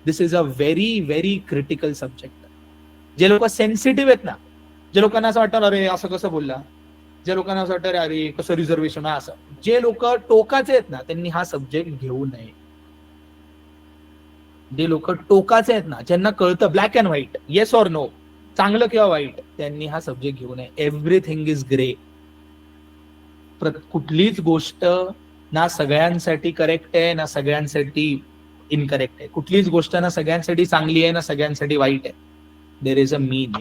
This is a very very critical subject. जे लोक sensitive आहेत ना, जे लोकांना असं वाटतं अरे असं कसं बोलला, जे लोकांना असं वाटतं अरे कसं रिझर्वेशन आहे असं, जे लोक टोकाचे आहेत ना त्यांनी हा सब्जेक्ट घेऊ नये. जे लोक टोकाचे आहेत ना, ज्यांना कळतं black and white, yes or no, चांगलं किंवा वाईट, त्यांनी हा सब्जेक्ट घेऊ नये. Everything is grey. कुठलीच गोष्ट ना सगळ्यांसाठी करेक्ट आहे ना सगळ्यांसाठी इनकरेक्ट आहे. कुठलीच गोष्ट ना सगळ्यांसाठी चांगली आहे ना सगळ्यांसाठी वाईट आहे. There is a mean.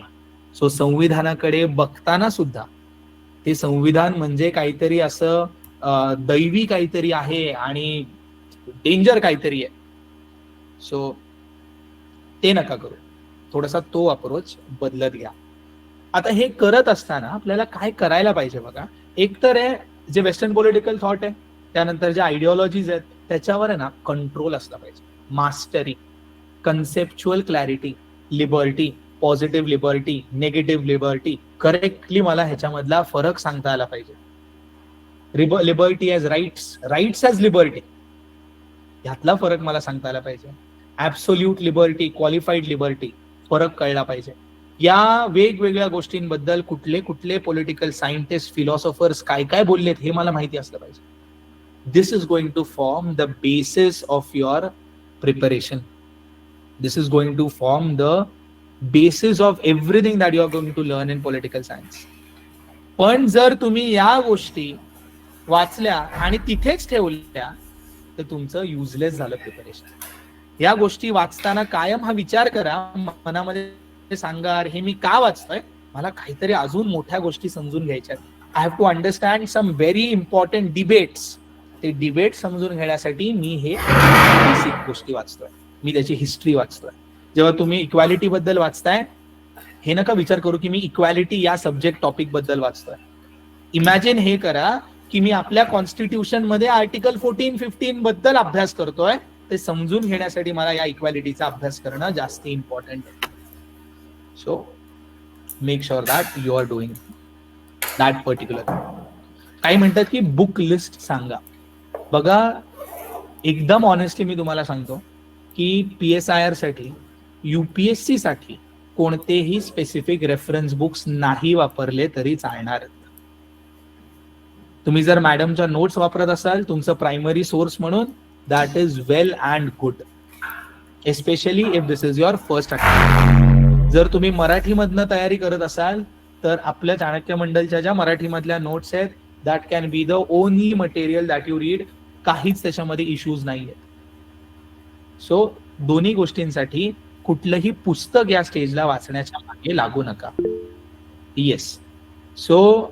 So संविधानाकडे बघताना सुद्धा ते संविधान म्हणजे काहीतरी असं दैवी काहीतरी आहे आणि डेंजर काहीतरी आहे. सो ते नका करू. थोडासा तो अप्रोच बदलत घ्या. आता हे करत असताना आपल्याला काय करायला पाहिजे बघा. एक तर आहे जे वेस्टर्न पॉलिटिकल थॉट आहे, त्यानंतर ज्या आयडिओलॉजीज आहेत त्याच्यावर आहे ना कंट्रोल असला पाहिजे. Mastery, conceptual clarity, liberty, positive liberty, negative liberty, correctly मला ह्याच्यामधला फरक सांगता आला पाहिजे. Liberty as rights, rights as liberty, ह्यातला फरक मला सांगता आला पाहिजे. ऍब्सोल्यूट लिबर्टी, क्वालिफाईड लिबर्टी, फरक कळला पाहिजे. या वेगवेगळ्या गोष्टींबद्दल कुठले कुठले पॉलिटिकल सायंटिस्ट, फिलॉसॉफर्स काय काय बोललेत हे मला माहिती असलं पाहिजे. This is going to form the basis of your preparation. This is going to form the basis of everything that you are going to learn in political science. पण जर तुम्ही या गोष्टी वाचल्या आणि तिथेच ठेवल्या तर तुमचं युजलेस झालं प्रिपरेशन. या गोष्टी वाचताना कायम हा विचार करा, मनामध्ये सांगा हे मी का वाचतोय, मला काहीतरी अजून मोठ्या गोष्टी समजून घ्यायच्या. I have to understand some very important debates. ते डिबेट समजून घेण्यासाठी मी हे बेसिक गोष्टी वाचतोय, मी त्याची हिस्ट्री वाचतोय. जेव्हा तुम्ही इक्वॅलिटी बद्दल वाचताय हे नका विचार करू की मी इक्वॅलिटी या सब्जेक्ट टॉपिक बद्दल वाचतोय. इमॅजिन हे करा की मी आपल्या कॉन्स्टिट्यूशन मध्ये आर्टिकल 14-15 बद्दल अभ्यास करतोय. ते समजून घेण्यासाठी मला या इक्वॅलिटीचा अभ्यास करणं जास्त इम्पॉर्टंट आहे. So make sure that you are doing that particular. काही म्हणतात की बुक लिस्ट सांगा. बघा एकदम ऑनेस्टली मी तुम्हाला सांगतो की PSIR साठी, UPSC साठी कोणतेही स्पेसिफिक रेफरन्स बुक्स नाही वापरले तरी चालणार. तुम्ही जर मॅडमच्या नोट्स वापरत असाल तुमचं प्रायमरी सोर्स म्हणून, that is well and good, especially if this is your first attempt. जर तुम्ही मराठीमधनं तयारी करत असाल तर आपल्या चाणक्य मंडलच्या ज्या मराठीमधल्या नोट्स आहेत that can be the only material that you read. काहीच त्याच्यामध्ये इश्यूज नाही आहेत. सो दोन्ही गोष्टींसाठी कुठलंही पुस्तक या स्टेजला वाचण्याच्या मागे लागू नका. Yes, so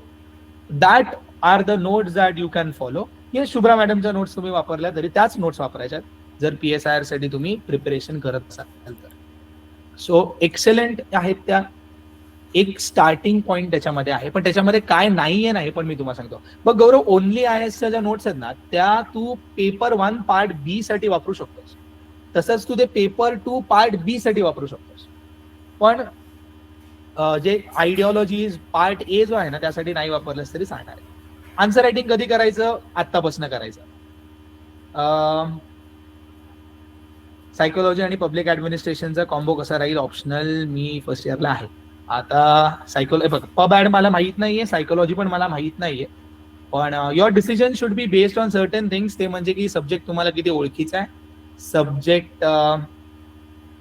that are the notes that you can follow. हे शुभ्रा मॅडमच्या नोट्स तुम्ही वापरल्या तरी त्याच नोट्स वापरायच्यात जर PSIR साठी तुम्ही प्रिपरेशन करत असाल तर. सो एक्सेलंट आहेत त्या. एक स्टार्टिंग पॉइंट त्याच्यामध्ये आहे, पण त्याच्यामध्ये काय नाहीये नाही पण मी तुम्हाला सांगतो. बघ गौरव, ओनली IASच्या ज्या नोट्स आहेत ना त्या तू पेपर 1 पार्ट B साठी वापरू शकतोस. तसंच तू ते पेपर 2 पार्ट B साठी वापरू शकतोस. पण जे आयडिओलॉजीज पार्ट A जो आहे ना त्यासाठी नाही वापरलंस तरी चालणार आहे. आन्सर रायटिंग कधी करायचं? आत्तापासून करायचं. सायकोलॉजी आणि पब्लिक ऍडमिनिस्ट्रेशनचा कॉम्बो कसा राहील? ऑप्शनल. मी फर्स्ट इयरला आहे आता. सायकोलॉजी पब ऍड मला माहित नाहीये, सायकोलॉजी पण मला माहित नाहीये. पण your decision should be based on certain things. ते म्हणजे की सब्जेक्ट तुम्हाला किती ओळखीचा आहे, सब्जेक्ट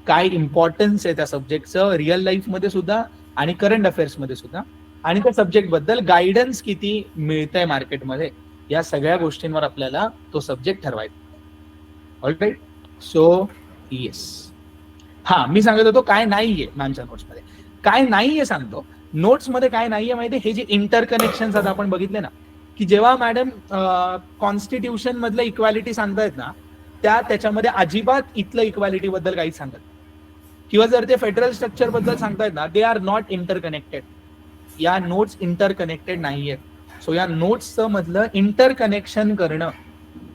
काय इम्पॉर्टन्स आहे त्या सब्जेक्टचं रिअल लाईफमध्ये सुद्धा आणि करंट अफेअर्समध्ये सुद्धा, आणि त्या सब्जेक्ट बद्दल गायडन्स किती मिळतंय मार्केटमध्ये. या सगळ्या गोष्टींवर आपल्याला तो सब्जेक्ट ठरवायचा. ऑलराईट. सो येस, हा मी सांगत होतो काय नाहीये मॅमच्या नोट्समध्ये. काय नाहीये सांगतो. नोट्समध्ये काय नाहीये माहिती? हे जे इंटरकनेक्शन आता आपण बघितले ना की जेव्हा मॅडम कॉन्स्टिट्यूशन मधलं इक्वॅलिटी सांगतायत ना त्याच्यामध्ये अजिबात इथलं इक्वॅलिटी बद्दल काहीच सांगत, किंवा जर ते फेडरल स्ट्रक्चर बद्दल सांगतायत ना दे आर नॉट इंटरकनेक्टेड. या नोट्स इंटरकनेक्टेड नाहीयेत. सो या नोट्सचं मधलं इंटरकनेक्शन करणं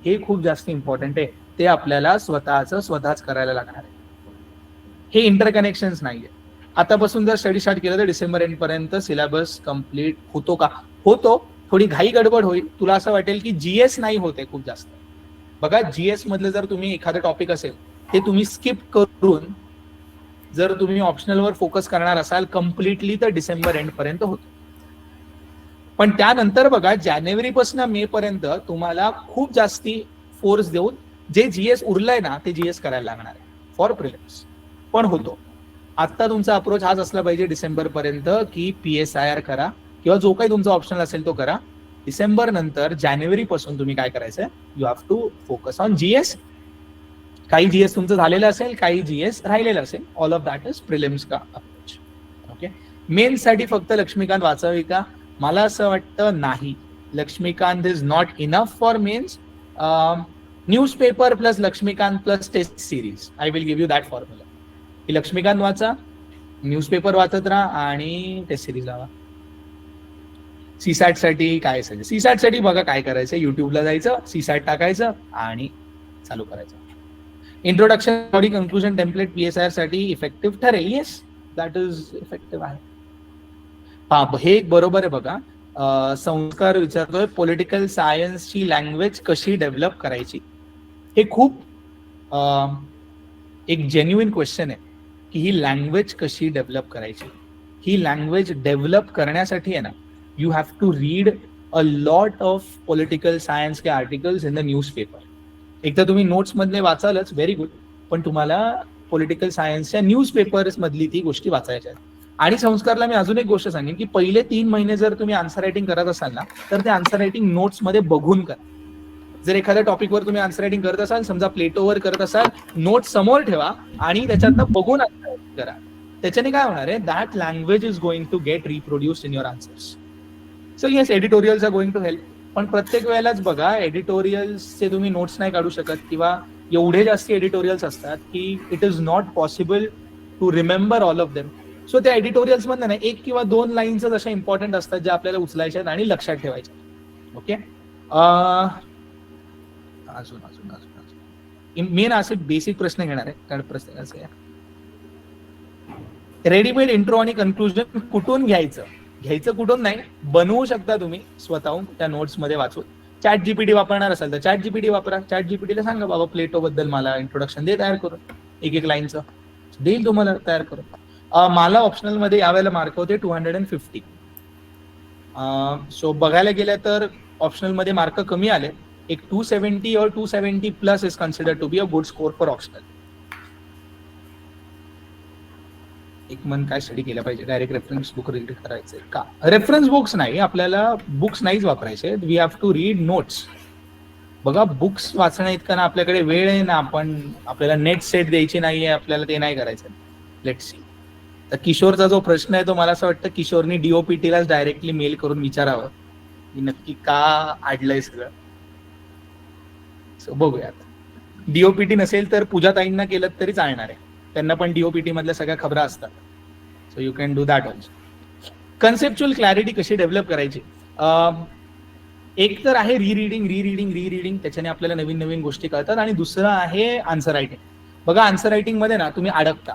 हे खूप जास्त इम्पॉर्टंट आहे. ते आपल्याला स्वतःच करायला लागणार आहे. हे इंटरकनेक्शन्स नाहीये. आतापासून जर स्टडी स्टार्ट केलं तर डिसेंबर एंड पर्यंत सिलेबस कम्प्लीट होतो का? होतो. थोडी घाई गडबड होईल. तुला असं वाटेल की GS नाही होते खूप जास्त. बघा GS मधलं जर तुम्ही एखादं टॉपिक असेल ते तुम्ही स्किप करून जर तुम्ही ऑप्शनलवर फोकस करणार असाल कम्प्लिटली तर डिसेंबर एंड पर्यंत होतो. पण त्यानंतर बघा जानेवारी पासून मे पर्यंत तुम्हाला खूप जास्ती फोर्स देऊन जे जीएस उरलंय ना ते जीएस करायला लागणार आहे फॉर प्रिलिम्स, पण होतो. आता तुमचा अप्रोच हाच असला पाहिजे डिसेंबर पर्यंत की PSIR करा किंवा जो काही तुमचा ऑप्शनल असेल तो करा. डिसेंबर नंतर जानेवारी पासून तुम्ही काय करायचंय, you have to focus on GS. काही जीएस तुमचं झालेलं असेल, काही जीएस राहिलेलं असेल, all of that is prelims का अप्रोच. ओके, मेन्स साठी फक्त लक्ष्मीकांत वाचावी का? मला असं वाटतं नाही. Laxmikanth is not enough for mains. Newspaper plus Laxmikanth plus test series, I will give you that formula. की लक्ष्मीकांत वाचा, न्यूजपेपर वाचत राहा आणि टेस्ट सिरीज लावा. सीसॅट साठी काय असेल, सीसॅट साठी बघा काय करायचं, युट्यूबला जायचं, सीसॅट टाकायचं आणि चालू करायचं. Introduction body conclusion template PSIR साठी इफेक्टिव्ह ठरेल. येस, दॅट इज इफेक्टिव्ह आहे. हे एक बरोबर आहे बघा. संस्कार विचारतोय पॉलिटिकल सायन्सची लँग्वेज कशी डेव्हलप करायची. हे खूप एक जेन्युइन क्वेश्चन आहे की ही लँग्वेज कशी डेव्हलप करायची. ही लँग्वेज डेव्हलप करण्यासाठी आहे ना, you have to read a lot of political science के आर्टिकल्स इन द न्यूजपेपर. एक तर तुम्ही नोट्स मधले वाचालच, व्हेरी गुड, पण तुम्हाला पॉलिटिकल सायन्सच्या न्यूजपेपर्स मधली ती गोष्टी वाचायच्या आहेत. आणि संस्कारला मी अजून एक गोष्ट सांगेन की पहिले 3 महिने जर तुम्ही आन्सर रायटिंग करत असाल ना, तर ते आन्सर रायटिंग नोट्स मध्ये बघून करा. जर एखाद्या टॉपिकवर तुम्ही आन्सर रायटिंग करत असाल, समजा प्लेटोवर करत असाल, नोट्स समोर ठेवा आणि त्याच्यातनं बघून आन्सर रायटिंग करा. त्याच्याने काय होणार आहे, that language is going to get reproduced in your answers. So yes, editorials are going to help, पण प्रत्येक वेळेलाच बघा एडिटोरियल्सचे तुम्ही नोट्स नाही काढू शकत किंवा एवढे जास्त एडिटोरियल्स असतात की it is not possible to remember all of them. So त्या एडिटोरियल्स मधनं ना 1 किंवा 2 लाईन्स अशा इम्पॉर्टंट असतात ज्या आपल्याला उचलायच्या आणि लक्षात ठेवायच्या. ओके, अजून अजून अजून मेन असे बेसिक प्रश्न घेणार आहे. कारण प्रश्न असे रेडीमेड इंट्रो आणि कन्क्लुजन कुठून घ्यायचं कुठून नाही, बनवू शकता तुम्ही स्वतःहून त्या नोट्स मध्ये वाचून. चॅट जीपीटी वापरणार असाल तर चॅट जीपीटी वापरा. चॅट जीपीटीला सांगा बाबा प्लेटो बद्दल मला इंट्रोडक्शन दे तयार करून, 1-1 लाईनचं देईल तुम्हाला तयार करून. मला ऑप्शनल मध्ये यावेळेला मार्क होते 250. सो बघायला गेलं तर ऑप्शनल मध्ये मार्क कमी आले. एक 270 और 270 plus is considered to be a good score for optional. एक मन काय स्टडी केलं पाहिजे, डायरेक्ट रेफरन्स बुक रीड करायचंय का? रेफरन्स बुक्स नाही, आपल्याला बुक्स नाहीच वापरायचे. We have to read notes. बघा बुक्स वाचण्या इतका ना आपल्याकडे वेळ आहे ना, आपल्याला नेट सेट द्यायची नाहीये, आपल्याला ते नाही करायचं. Let's see. तर किशोरचा जो प्रश्न आहे तो मला असं वाटतं किशोरनी DOPTलाच डायरेक्टली मेल करून विचारावं की नक्की का आडलंय सगळं. सो बघूयात. DOPT नसेल तर पूजाताईंना केलं तरी चालणार आहे, त्यांना पण DOPT मधल्या सगळ्या खबरी असतात. So you can do that also. Conceptual clarity कशी डेव्हलप करायची. एक तर आहे रीडिंग, त्याच्याने आपल्याला नवीन नवीन गोष्टी कळतात. आणि दुसरं आहे आन्सर रायटिंग. बघा आन्सर रायटिंग मध्ये ना तुम्ही अडकता,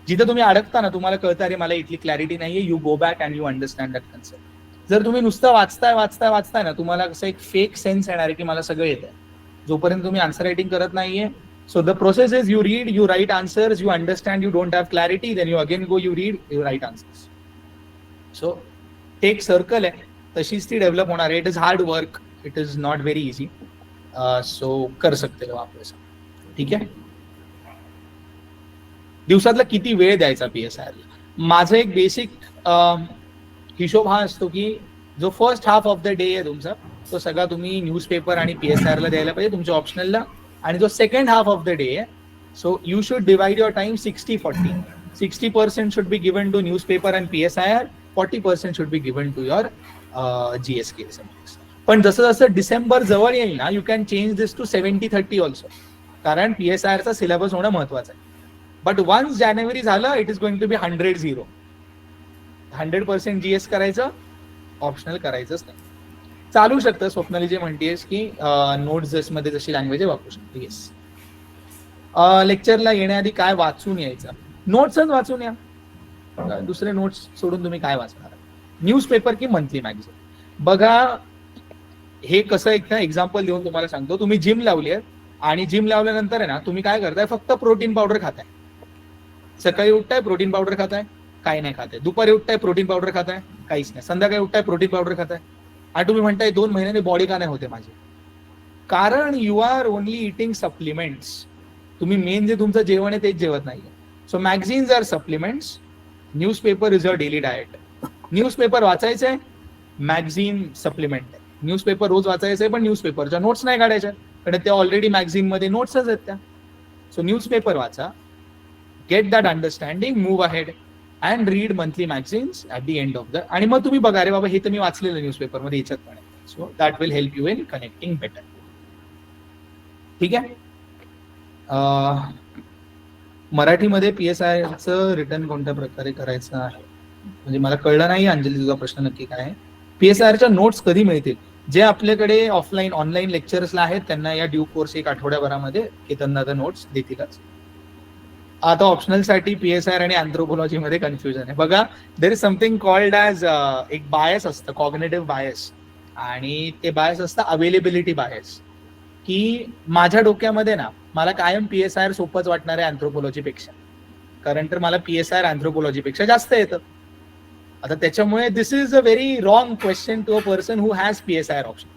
जिथं तुम्ही अडकता ना तुम्हाला कळतं अरे मला इथली क्लॅरिटी नाहीये, you go back and you understand that concept. जर तुम्ही नुसतं वाचताय ना तुम्हाला कसं एक फेक सेन्स येणार आहे की मला सगळं येतंय, जोपर्यंत तुम्ही आन्सर रायटिंग करत नाहीये. So the process is you read, you write answers, you understand, you don't have clarity, then you again go, you read, you write answers. So एक सर्कल आहे, तशीच ती डेव्हलप होणार आहे. It is hard work, it is not very easy. So कर सकते हो आप ऐसा. ठीक आहे. दिवसातला किती वेळ द्यायचा PSIR ला? माझं एक बेसिक हिशोब हा असतो की जो first half of the day आहे तुमचा तो सगळा तुम्ही न्यूजपेपर आणि PSIR ला द्यायला पाहिजे तुमच्या ऑप्शनलला. आणि जो second half of the day आहे, so you should divide your time 60-40. 60% should be given to newspaper and PSIR, 40% should be given to your GSK. पण जसं जसं डिसेंबर जवळ येईल ना, you can change this to 70-30 also, कारण PSIR चा syllabus होणं महत्वाचं आहे. बट वन्स जानेवारी झालं, it is going to be 100-0. 100% GS करायचं, ऑप्शनल करायचंच नाही. चालू शकतं. स्वप्नाली जे म्हणतेस की नोट्स मध्ये जशी लँग्वेज आहे वापरू शकते. येस. लेक्चरला येण्याआधी काय वाचून यायचं? नोट्सच वाचून या. दुसरे नोट्स सोडून तुम्ही काय वाचणार? न्यूजपेपर की मंथली मॅगझिन? बघा हे कसं एक एक्झाम्पल देऊन तुम्हाला सांगतो. तुम्ही जिम लावली आहे आणि जिम लावल्यानंतर आहे ना तुम्ही काय करताय, फक्त प्रोटीन पावडर खाताय. सकाळी उठताय प्रोटीन पावडर खाताय, काही नाही खाताय. दुपारी उठताय प्रोटीन पावडर खाताय, काहीच नाही. संध्याकाळी उठताय प्रोटीन पावडर खाताय आणि तुम्ही म्हणताय 2 महिन्याने बॉडी का नाही होते माझी. कारण you are only eating supplements. तुम्ही मेन जे तुमचं जेवण आहे तेच जेवत नाहीये. So magazines are supplements, newspaper is a daily diet. Newspaper वाचायचंय, मॅगझिन सप्लिमेंट आहे. न्यूजपेपर रोज वाचायचंय पण न्यूजपेपरच्या नोट्स नाही काढायच्या, कारण त्या ऑलरेडी मॅगझिन मध्ये नोट्सच आहेत त्या. सो न्यूजपेपर वाचा, gate that understanding, move ahead and read monthly magazines at the end of the. आणि मग तुम्ही बघा, अरे बाबा हे तर मी वाचलेलं न्यूजपेपर मध्ये, याच्यात पण आहे. So that will help you in connecting better. ठीक आहे. मराठीमध्ये PSIचं रिटर्न कोणत्या प्रकारे करायचं आहे, म्हणजे मला कळलं नाही अंजली तुझा प्रश्न नक्की काय आहे. PSIच्या नोट्स कधी मिळतील? जे आपल्याकडे ऑफलाईन ऑनलाईन लेक्चर्सला आहेत त्यांना या ड्यू कोर्स 1 आठवड्याभरामध्ये केतनदादा नोट्स देतीलच. आता ऑप्शनल साठी PSI आणि अँथ्रोपॉलॉजी मध्ये कन्फ्युजन आहे. बघा, there is something called as एक बायस असतं, कॉग्नेटिव्ह बायस, आणि ते बायस असतं अवेलेबिलिटी बायस. की माझ्या डोक्यामध्ये ना मला कायम PSI सोपंच वाटणार आहे अँथ्रोपॉलॉजी पेक्षा, कारण तर मला PSI अँथ्रोपॉलॉजी पेक्षा जास्त येतं. आता त्याच्यामुळे this is a very wrong question to a person who has PSI option.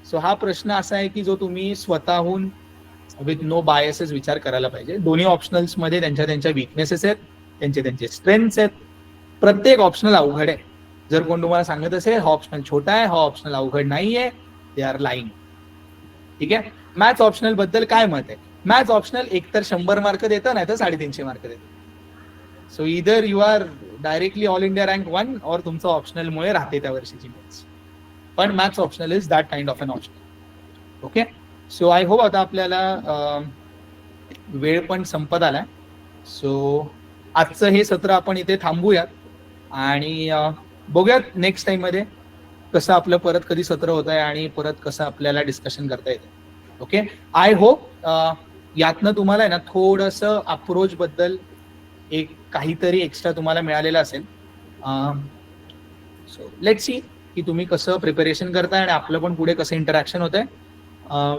So हा प्रश्न असा आहे की जो तुम्ही स्वतःहून विथ नो बायसेस विचार करायला पाहिजे. दोन्ही ऑप्शनल्स मध्ये त्यांच्या त्यांच्या विकनेसेस आहेत, त्यांचे त्यांचे स्ट्रेंथ्स आहेत. प्रत्येक ऑप्शनल अवघड आहे. जर कोण तुम्हाला सांगत असेल हा ऑप्शनल छोटा आहे, हा ऑप्शनल अवघड नाहीये, दे आर लाईंग. ठीक आहे. मॅथ्स ऑप्शनल बद्दल काय मत आहे? मॅथ्स ऑप्शनल एकतर 100 मार्क देतं, नाही तर 350 मार्क देतं. सो इधर you are directly all India rank 1 और तुमचं ऑप्शनलमुळे राहते त्या वर्षीची मॅथ्स. पण maths optional is that kind of an option. Okay. So I hope आता आपल्याला वेळ पण संपत आलाय. सो आजचं हे सत्र आपण इथे थांबूयात आणि बघूयात नेक्स्ट टाइम मध्ये कसं आपलं परत कधी सत्र होत आहे आणि परत कसं आपल्याला डिस्कशन करता येतं. ओके. आय होप यातनं तुम्हाला आहे ना थोडंसं अप्रोच बद्दल एक काहीतरी एक्स्ट्रा तुम्हाला मिळालेलं असेल. सो लेट्स सी की तुम्ही कसं प्रिपरेशन करताय आणि आपलं पण पुढे कसं इंटरॅक्शन होत आहे.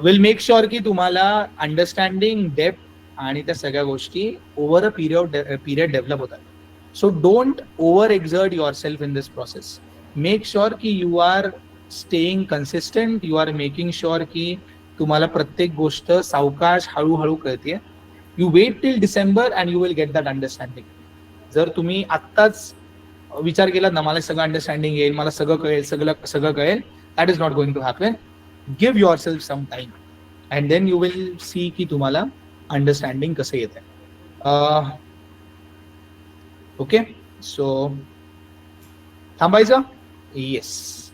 विल मेक शुअर की तुम्हाला अंडरस्टँडिंग, डेप्थ आणि त्या सगळ्या गोष्टी ओव्हर अ पिरियड डेव्हलप होतात. So don't over exert yourself in this process. Make sure की you are staying consistent, you are making sure की तुम्हाला प्रत्येक गोष्ट सावकाश हळूहळू कळते. You wait till December and you will get that understanding. जर तुम्ही आत्ताच विचार केला ना मला सगळं अंडरस्टँडिंग येईल, मला सगळं कळेल, सगळं कळेल, that is not going to happen. Give yourself some time and then you will see की तुम्हाला अंडरस्टँडिंग कसं येत आहे. ओके. सो थांबायचं. येस.